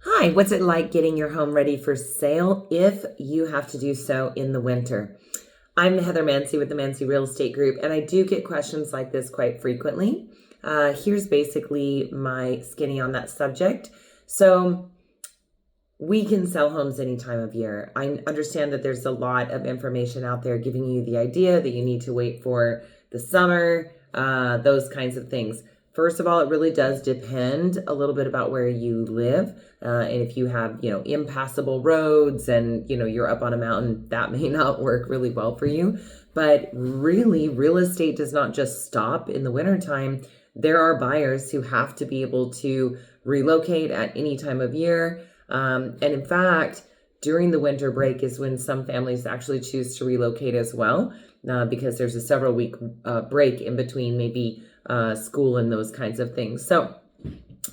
Hi, what's it like getting your home ready for sale if you have to do so in the winter? I'm Heather Mancy with the Mancy Real Estate Group, and I do get questions like this quite frequently. Here's basically my skinny on that subject. So, we can sell homes any time of year. I understand that there's a lot of information out there giving you the idea that you need to wait for the summer, those kinds of things. First of all, it really does depend a little bit about where you live. And if you have, impassable roads and, you're up on a mountain, that may not work really well for you. But really, real estate does not just stop in the wintertime. There are buyers who have to be able to relocate at any time of year. And in fact, during the winter break is when some families actually choose to relocate as well, because there's a several week break in between maybe school and those kinds of things. So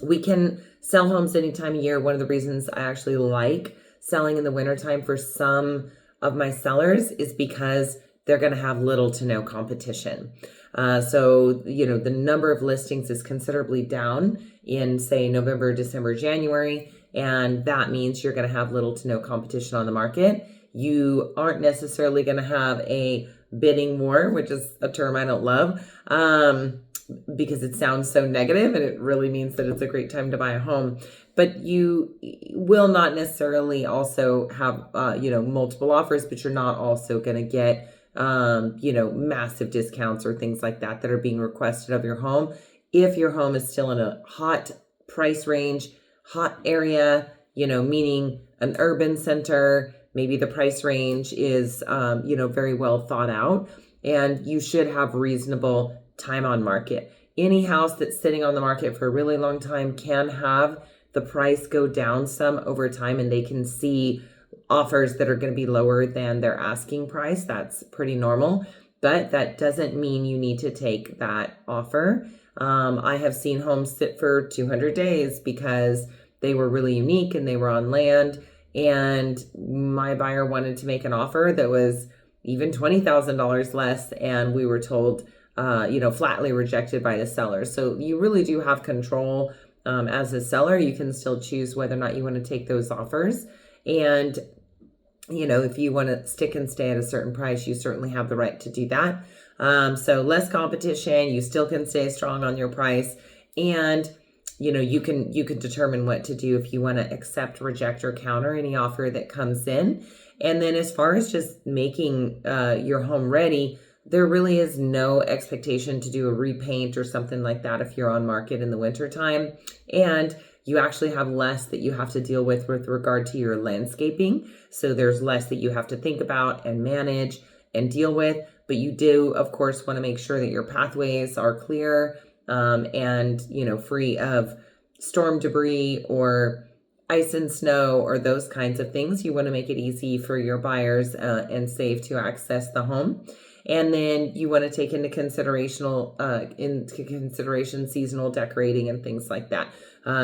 we can sell homes any time of year. One of the reasons I actually like selling in the wintertime for some of my sellers is because they're going to have little to no competition. So, the number of listings is considerably down in, say, November, December, January. And that means you're going to have little to no competition on the market. You aren't necessarily going to have a bidding war, which is a term I don't love, because it sounds so negative and it really means that it's a great time to buy a home. But you will not necessarily also have, multiple offers, but you're not also going to get, massive discounts or things like that are being requested of your home. If your home is still in a hot price range, hot area, meaning an urban center, maybe the price range is, very well thought out, and you should have reasonable time on market. Any house that's sitting on the market for a really long time can have the price go down some over time, and they can see offers that are going to be lower than their asking price. That's pretty normal, but that doesn't mean you need to take that offer. I have seen homes sit for 200 days because they were really unique and they were on land, and my buyer wanted to make an offer that was even $20,000 less, and we were told, flatly rejected by the seller. So you really do have control as a seller. You can still choose whether or not you want to take those offers. And, if you want to stick and stay at a certain price, you certainly have the right to do that. So less competition, you still can stay strong on your price, and you can determine what to do if you want to accept, reject, or counter any offer that comes in. And then as far as just making your home ready, there really is no expectation to do a repaint or something like that if you're on market in the wintertime. And you actually have less that you have to deal with regard to your landscaping. So there's less that you have to think about and manage and deal with. But you do, of course, want to make sure that your pathways are clear, and, free of storm debris or ice and snow or those kinds of things. You want to make it easy for your buyers and safe to access the home. And then you want to take into consideration seasonal decorating and things like that.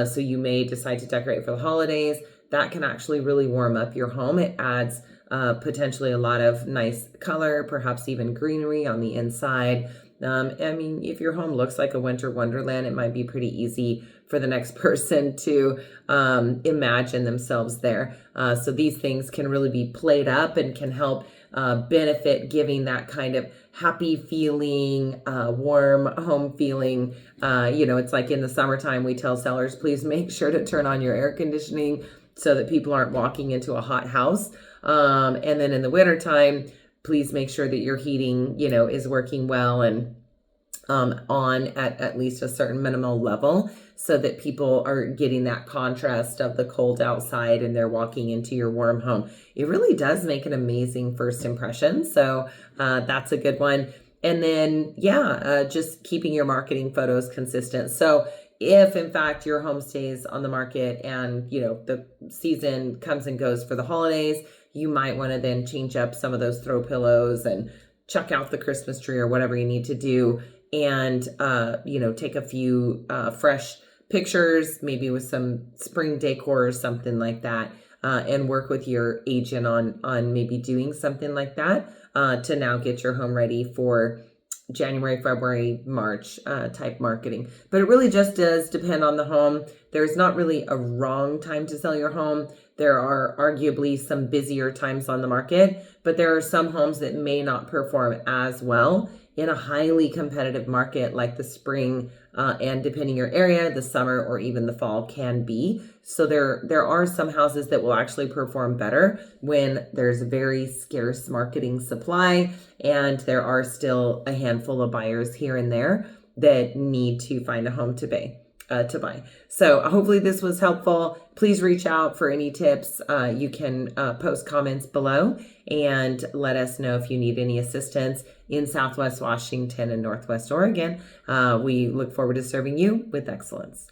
So you may decide to decorate for the holidays. That can actually really warm up your home. It adds potentially a lot of nice color, perhaps even greenery on the inside. If your home looks like a winter wonderland, it might be pretty easy for the next person to imagine themselves there. So these things can really be played up and can help benefit giving that kind of happy feeling, warm home feeling. It's like in the summertime, we tell sellers, please make sure to turn on your air conditioning so that people aren't walking into a hot house. And then in the wintertime, please make sure that your heating, is working well and on at least a certain minimal level, so that people are getting that contrast of the cold outside and they're walking into your warm home. It really does make an amazing first impression. So that's a good one. And then, just keeping your marketing photos consistent. So if in fact your home stays on the market and, the season comes and goes for the holidays, you might want to then change up some of those throw pillows and chuck out the Christmas tree or whatever you need to do, and, take a few fresh pictures, maybe with some spring decor or something like that, and work with your agent on maybe doing something like that to now get your home ready for January, February, March type marketing. But it really just does depend on the home. There's not really a wrong time to sell your home. There are arguably some busier times on the market, but there are some homes that may not perform as well in a highly competitive market like the spring and depending your area, the summer or even the fall can be. So there are some houses that will actually perform better when there's very scarce marketing supply and there are still a handful of buyers here and there that need to find a home to buy. So hopefully this was helpful. Please reach out for any tips. You can post comments below and let us know if you need any assistance in Southwest Washington and Northwest Oregon. We look forward to serving you with excellence.